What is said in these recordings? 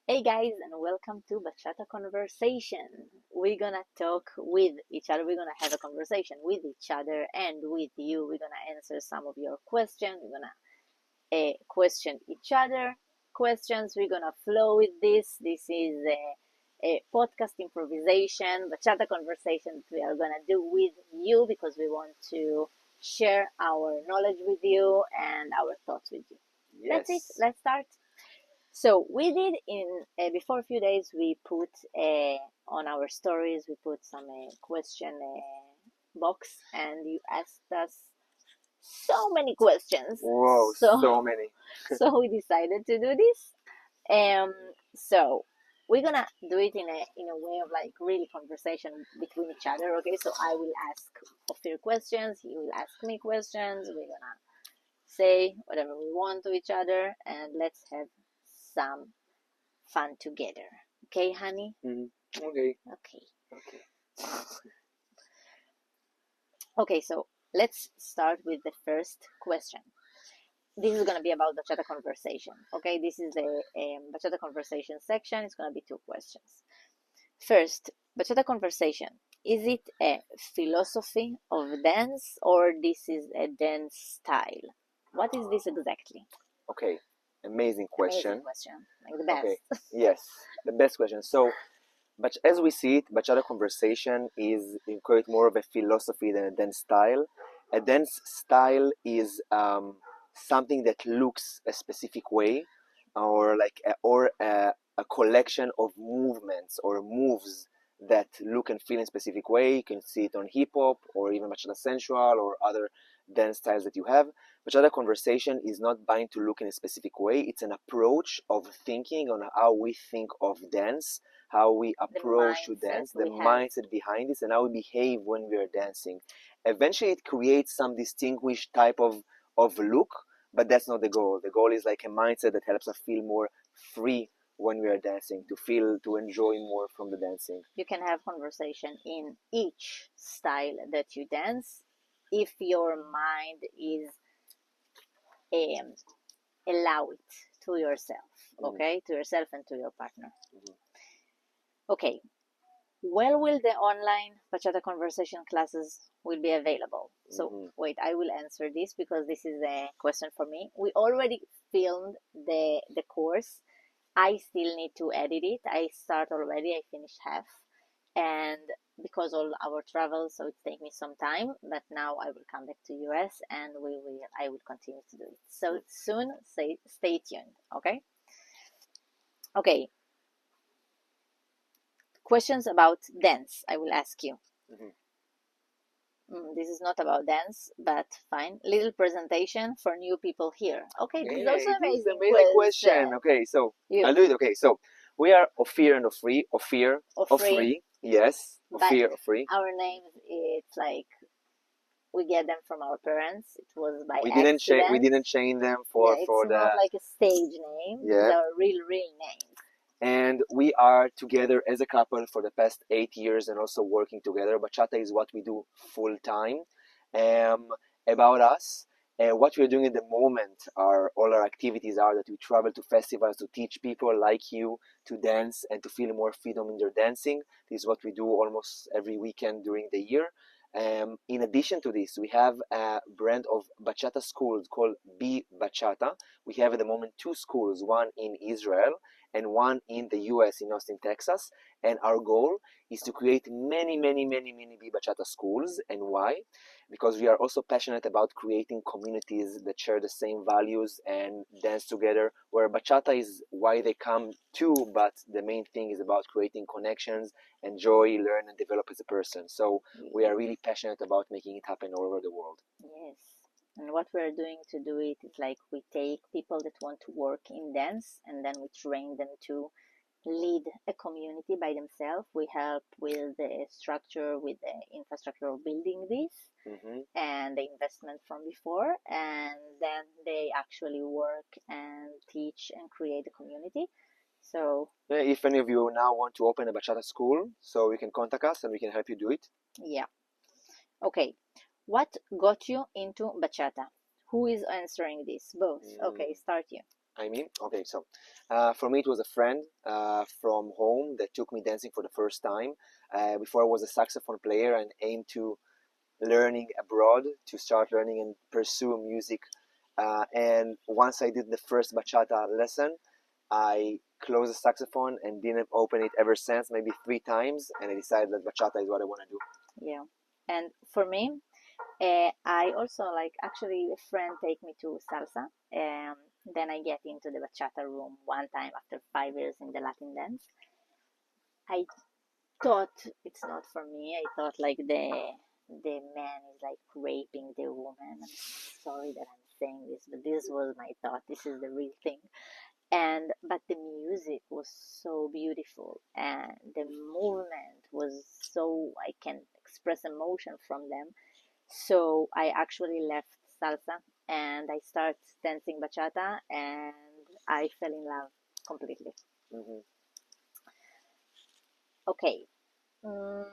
Hey guys, and welcome to Bachata Conversation. We're gonna talk with each other. We're gonna have a conversation with each other and with you. We're gonna answer some of your questions. We're gonna question each other questions. We're gonna flow with this. This is a podcast improvisation, Bachata Conversation that we are gonna do with you because we want to share our knowledge with you and our thoughts with you. That's it. Yes. Let's start. So we did before a few days we put on our stories we put some question box and you asked us so many questions. Whoa, So so many. so we decided to do this. So we're gonna do it in a way of like really conversation between each other. Okay, so I will ask Ofir questions, he will ask me questions. We're gonna say whatever we want to each other, and let's have some fun together. Okay, honey? Okay. Okay. Okay. Okay, so let's start with the first question. This is going to be about Bachata Conversation. Okay, this is the Bachata Conversation section. It's going to be two questions. First, Bachata Conversation. Is it a philosophy of dance or this is a dance style? What is this exactly? Okay. Amazing Amazing question. question. Like the best. Okay. Yes, the best question. So, but as we see it, Bachata conversation is quite more of a philosophy than a dance style. A dance style is something that looks a specific way, or a collection of movements or moves that look and feel in a specific way. You can see it on hip hop or even Bachata sensual or other dance styles that you have. Bachata conversation is not bound to look in a specific way. It's an approach of thinking on how we think of dance, how we approach to dance, the mindset behind this, and how we behave when we are dancing. Eventually, it creates some distinguished type of look, but that's not the goal. The goal is like a mindset that helps us feel more free when we are dancing, to enjoy more from the dancing. You can have conversation in each style that you dance if your mind is allow it to yourself, okay, to yourself and to your partner. Okay, when will the online Bachata conversation classes will be available? So wait, I will answer this because this is a question for me. We already filmed the course. I still need to edit it. I start already. I finished half, and because all our travel, so it take me some time. But now I will come back to US and I will continue to do it. So soon, stay tuned. Okay. Okay. Questions about dance. I will ask you. This is not about dance, but fine. Little presentation for new people here. Okay, this is also amazing question. Okay, so I'll do it. Okay, so we are Ofir and Ofri. Ofri. Yes, Ofir, Ofri. Our names, it's like we get them from our parents. It was by we accident. We didn't change them for it's for the. Not like a stage name. Yeah. They're real names. And we are together as a couple for the past 8 years and also working together. Bachata is what we do full time. About us, what we're doing at the moment are all our activities are that we travel to festivals to teach people like you to dance and to feel more freedom in their dancing. This is what we do almost every weekend during the year. In addition to this, we have a brand of bachata schools called Be Bachata. We have at the moment two schools, one in Israel and one in the US in Austin, Texas. And our goal is to create many Be Bachata schools. And why? Because we are also passionate about creating communities that share the same values and dance together, where bachata is why they come too, but the main thing is about creating connections, enjoy, learn, and develop as a person. So we are really passionate about making it happen all over the world. Yes. And what we're doing to do it is like we take people that want to work in dance and then we train them to lead a community by themselves. We help with the structure, with the infrastructure of building this and the investment from before. And then they actually work and teach and create a community. So if any of you now want to open a bachata school, so you can contact us and we can help you do it. Yeah. Okay. What got you into bachata? Who is answering this? Both. Okay, start you. I mean, okay, so for me, it was a friend from home that took me dancing for the first time. Before I was a saxophone player and aimed to learning abroad to start learning and pursue music. And once I did the first bachata lesson, I closed the saxophone and didn't open it ever since, maybe 3 times. And I decided that bachata is what I want to do. Yeah. And for me, I also like actually a friend take me to salsa. Then I get into the bachata room one time after 5 years in the Latin dance. I thought it's not for me. I thought like the man is like raping the woman. I'm sorry that I'm saying this, but this was my thought. This is the real thing. And but the music was so beautiful, and the movement was so I can express emotion from them. So I actually left salsa and I started dancing bachata, and I fell in love completely. Hmm. Okay. Mm,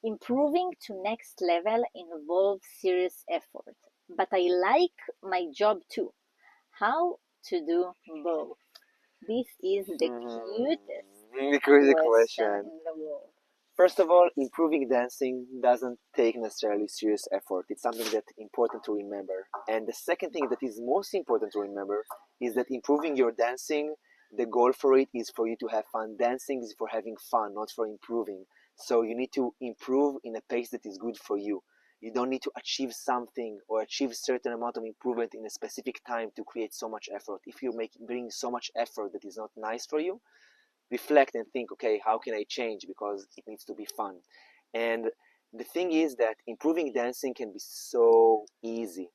improving to next level involves serious effort, but I like my job too. How to do both? This is the cutest The crazy question question. in the world. First of all, improving dancing doesn't take necessarily serious effort. It's something that's important to remember. And the second thing that is most important to remember is that improving your dancing, the goal for it is for you to have fun. Dancing is for having fun, not for improving. So you need to improve in a pace that is good for you. You don't need to achieve something or achieve certain amount of improvement in a specific time to create so much effort. If you bring so much effort that is not nice for you, reflect and think, okay, how can I change, because it needs to be fun. And the thing is that improving dancing can be so easy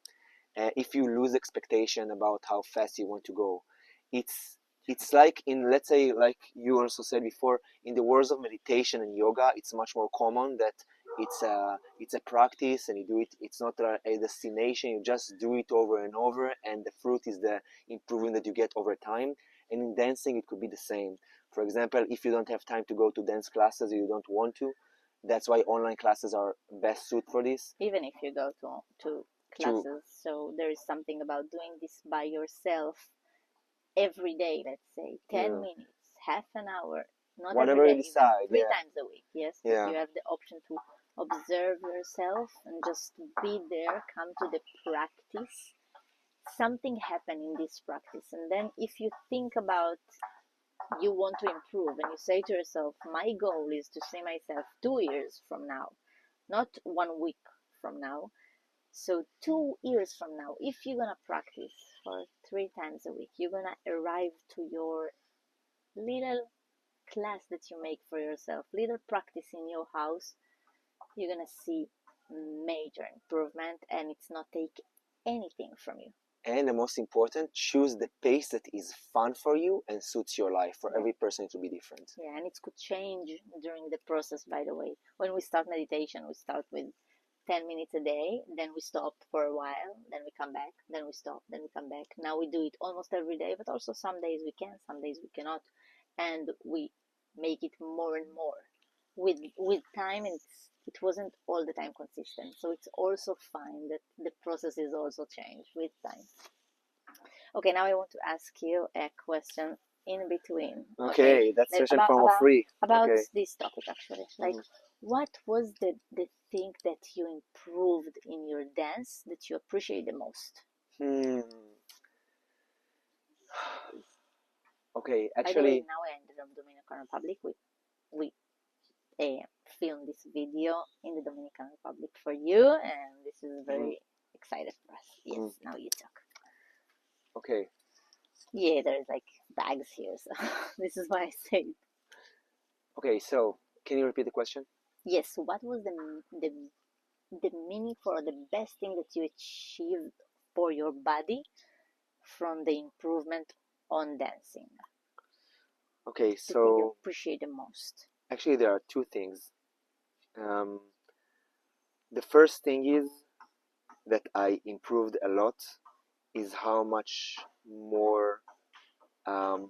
if you lose expectation about how fast you want to go. It's like, in, let's say, like you also said before, in the worlds of meditation and yoga, it's much more common that it's a practice and you do it. It's not a destination. You just do it over and over, and the fruit is the improvement that you get over time. And in dancing, it could be the same. For example, if you don't have time to go to dance classes, or you don't want to, that's why online classes are best suit for this. Even if you go to classes, so there is something about doing this by yourself every day. Let's say 10 minutes, half an hour, not Whatever every you day, even decide, three yeah. times a week. Yes, but Yeah. you have the option to observe yourself and just be there. Come to the practice. Something happened in this practice, and then if you think about you want to improve and you say to yourself, my goal is to see myself 2 years from now, not 1 week from now. So 2 years from now, if you're gonna practice for 3 times a week, you're gonna arrive to your little class that you make for yourself, little practice in your house. You're gonna see major improvement, and it's not take anything from you. And the most important, choose the pace that is fun for you and suits your life. For every person, it will be different. Yeah, and it could change during the process, by the way. When we start meditation, we start with 10 minutes a day, then we stop for a while, then we come back, then we stop, then we come back. Now we do it almost every day, but also some days we can, some days we cannot, and we make it more and more. With time, it wasn't all the time consistent, so it's also fine that the process is also changed with time. Okay, now I want to ask you a question in between. Okay, that's Like session from Ofri. about Okay. this topic actually. Like, what was the thing that you improved in your dance that you appreciate the most? Hmm. Okay, By the way, actually, now we're in the Dominican Republic. We filmed this video in the Dominican Republic for you, and this is very excited for us. Yes, now you talk. okay. Yeah, there's like bags here, so this is why I say it. Okay, so can you repeat the question? Yes, what was the meaningful or the best thing that you achieved for your body from the improvement on dancing? Okay, The thing you so appreciate the most? actually, there are two things. Um, the first thing is that I improved a lot is how much more um,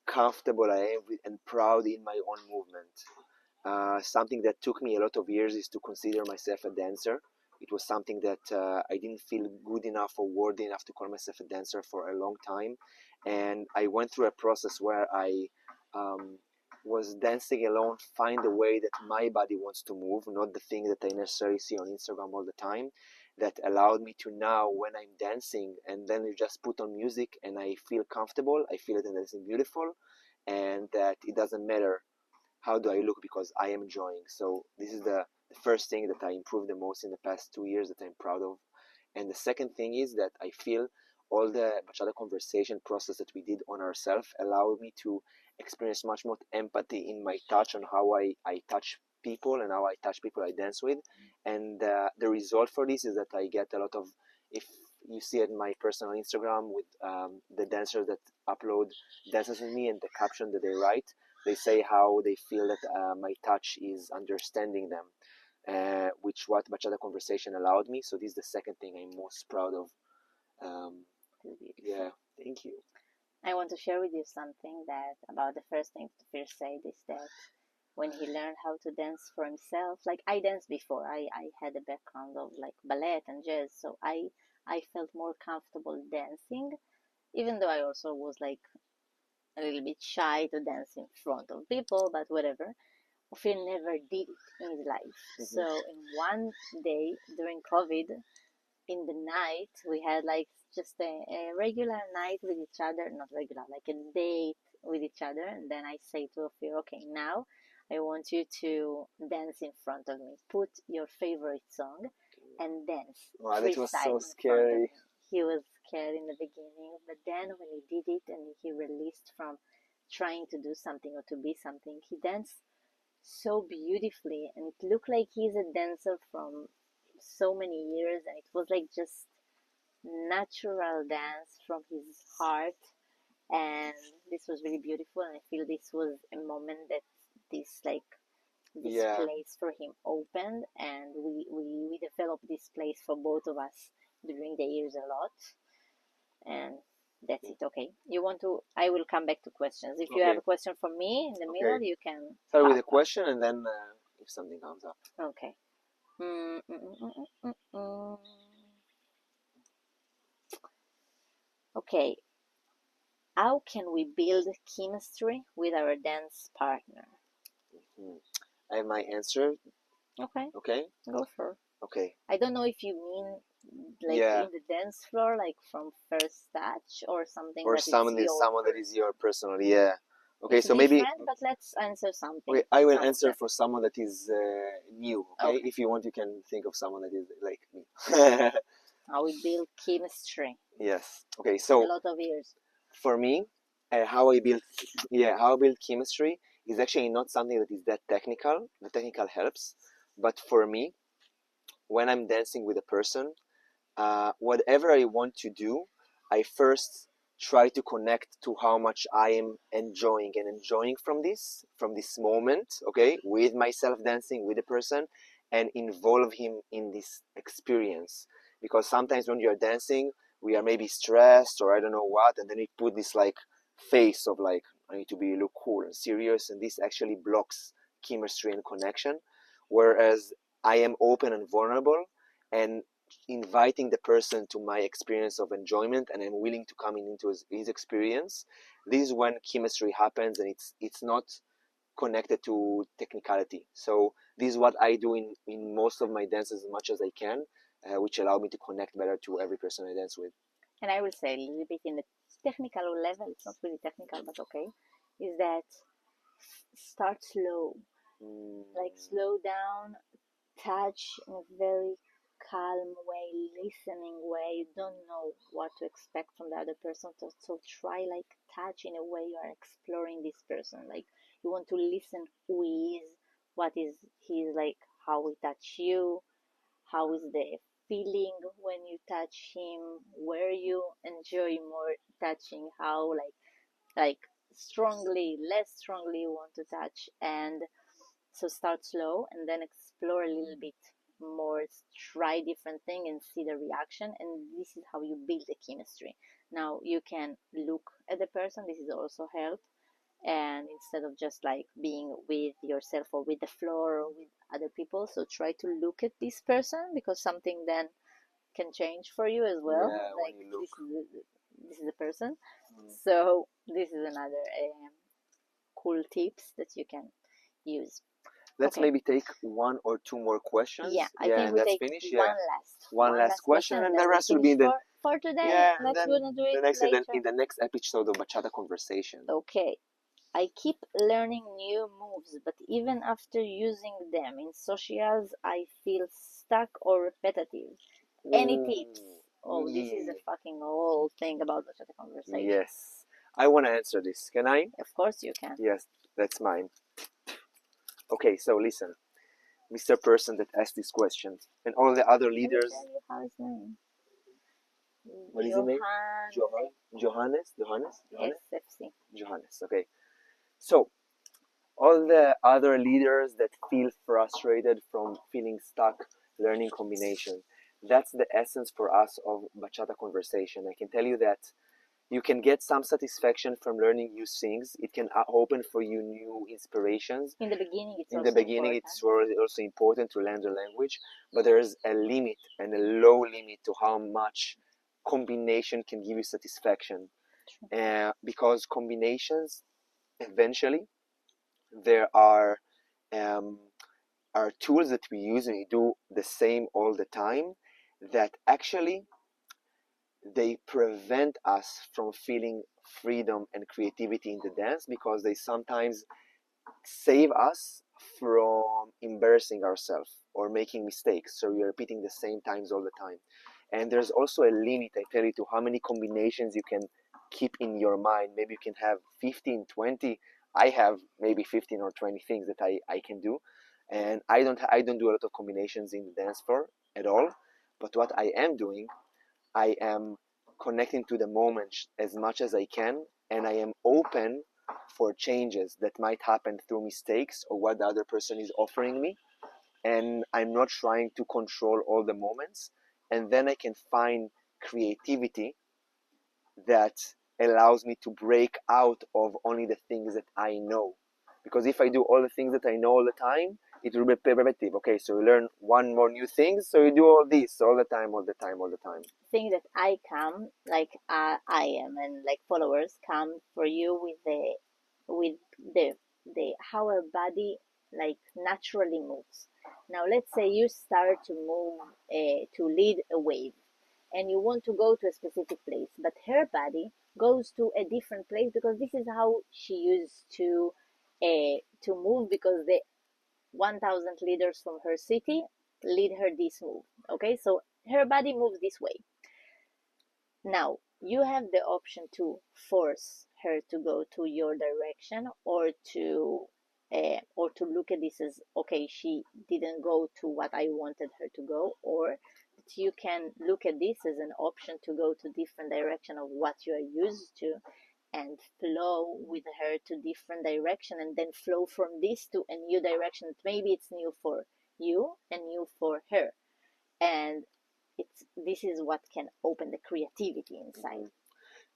comfortable I am with and proud in my own movement. Something that took me a lot of years is to consider myself a dancer, It was something that I didn't feel good enough or worthy enough to call myself a dancer for a long time. And I went through a process where I um, was dancing alone, find a way that my body wants to move, not the thing that I necessarily see on Instagram all the time. That allowed me to now, when I'm dancing, and then you just put on music and I feel comfortable, I feel that I'm dancing beautiful, and that it doesn't matter how do I look because I am enjoying. So this is the first thing that I improved the most in the past 2 years that I'm proud of. And the second thing is that I feel all the Bachata conversation process that we did on ourselves allowed me to experience much more empathy in my touch on how I touch people and how I touch people I dance with. And the result for this is that I get a lot of, if you see it in my personal Instagram with the dancers that upload dances with me and the caption that they write, they say how they feel that my touch is understanding them, which what Bachata Conversation allowed me. So this is the second thing I'm most proud of. Yeah, thank you. I want to share with you something that about the first thing Ofir said is that when he learned how to dance for himself, like I danced before, I had a background of like ballet and jazz, so I felt more comfortable dancing, even though I also was like a little bit shy to dance in front of people, but whatever. Ofir never did it in his life. So in one day during COVID, in the night, we had like just a regular night with each other, not regular, like a date with each other. And then I say to Ofir, okay, now I want you to dance in front of me. Put your favorite song and dance. Wow, that was Freestyle so in front of me. scary. He was scared in the beginning, but then when he did it and he released from trying to do something or to be something, he danced so beautifully and it looked like he's a dancer from so many years, and it was like just natural dance from his heart. And this was really beautiful, and I feel this was a moment that this like this Yeah, place for him opened, and we developed this place for both of us during the years a lot. And that's it. Okay, you want to, I will come back to questions. If you have okay, a question for me in the middle, okay. you can Start with pop a question and then if something comes up. up. Okay. Mm, mm, mm, mm, mm, mm. Okay, how can we build chemistry with our dance partner? Hmm. I have my answer. Okay, Okay, go for it. okay. I don't know if you mean like Yeah, in the dance floor, like from first touch, or something or that it's your someone that is personal. your personal. Yeah. Okay, It's so maybe different, but let's answer something. okay, I will Some of answer them. for someone that is new. Okay, Okay, if you want, you can think of someone that is like me. how we build chemistry. Yes. Okay, A so lot of years. for me, how I build, yeah, how I build chemistry is actually not something that is that technical. The technical helps, but for me, when I'm dancing with a person, whatever I want to do, I first try to connect to how much I am enjoying from this moment, okay, with myself dancing with the person, and involve him in this experience. Because sometimes when you're dancing, we are maybe stressed or I don't know what, and then we put this like face of like I need to be look cool and serious, and this actually blocks chemistry and connection. Whereas I am open and vulnerable, and inviting the person to my experience of enjoyment and I'm willing to come into his experience, this is when chemistry happens, and it's not connected to technicality. So this is what I do in most of my dances as much as I can, which allow me to connect better to every person I dance with. And I will say a little bit in the technical level, it's not really technical, but okay, is that start slow, Mm, like slow down, touch in a very calm way, listening way. You don't know what to expect from the other person, so try like touch in a way you are exploring this person. Like you want to listen who he is, what is he's like, how he touch you, how is the feeling when you touch him, where you enjoy more touching, how like strongly, less strongly you want to touch. And so start slow and then explore a little bit more, try different thing and see the reaction, and this is how you build the chemistry. Now you can look at the person, this is also help, and instead of just like being with yourself or with the floor or with other people. So try to look at this person, because something then can change for you as well. Yeah, Like when you look. this is the person. Mm. So this is another cool tips that you can use. Let's Okay. maybe take one or two more questions. Yeah, I think and we that's take finish. one Yeah, last one last question, and and then the we rest will be finish in the for today. yeah, and Let's then gonna do the it next later. in the next episode of Bachata Conversation. Okay. I keep learning new moves, but even after using them in socials, I feel stuck or repetitive. Any tips? Oh, this is a fucking whole thing about Bachata Conversation. Yes, I want to answer this. Can I? Of course you can. Yes, that's mine. Okay, so listen, Mr. Person that asked this question, and all the other leaders. Let me tell you how his name. What is his name? Johannes. SFC. Johannes. Okay. So all the other leaders that feel frustrated from feeling stuck learning combination, that's the essence for us of Bachata Conversation. I can tell you that you can get some satisfaction from learning new things. It can open for you new inspirations. In the beginning, it's also important to learn the language, but there's a limit and a low limit to how much combination can give you satisfaction. Because combinations, eventually, there are tools that we use and we do the same all the time that actually they prevent us from feeling freedom and creativity in the dance, because they sometimes save us from embarrassing ourselves or making mistakes. So you're repeating the same times all the time. And there's also a limit, I tell you, to how many combinations you can keep in your mind. Maybe you can have 15, 20. I have maybe 15 or 20 things that I can do. And I don't do a lot of combinations in the dance floor at all. But what I am doing, I am connecting to the moment as much as I can, and I am open for changes that might happen through mistakes or what the other person is offering me. And I'm not trying to control all the moments. And then I can find creativity that allows me to break out of only the things that I know. Because if I do all the things that I know all the time, it will be repetitive. Okay, so you learn one more new thing, so you do all this all the time, all the time, all the time. Thing that I come, like I am, and like followers come for you with the how a body like naturally moves. Now let's say you start to move to lead a wave, and you want to go to a specific place, but her body goes to a different place because this is how she used to move, because the 1,000 leaders from her city lead her this move. Okay, so her body moves this way. Now you have the option to force her to go to your direction, or to look at this as, okay, she didn't go to what I wanted her to go, or you can look at this as an option to go to different direction of what you are used to, and flow with her to different direction, and then flow from this to a new direction. Maybe it's new for you and new for her, and this is what can open the creativity inside.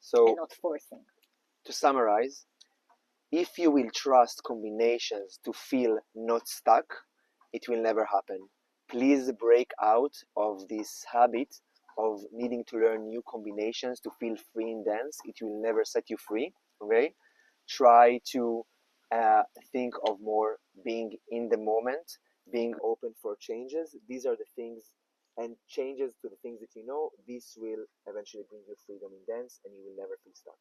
So, and not forcing. To summarize, if you will trust combinations to feel not stuck, it will never happen. Please break out of this habit of needing to learn new combinations to feel free in dance. It will never set you free. Okay? Try to think of more being in the moment, being open for changes. These are the things, and changes to the things that you know. This will eventually bring you freedom in dance, and you will never feel stuck.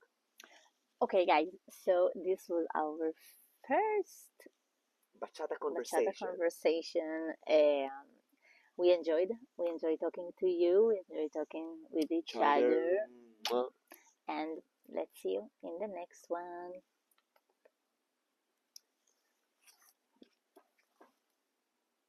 Okay, guys, so this was our first Bachata conversation. We enjoyed talking to you. We enjoyed talking with each other. And let's see you in the next one.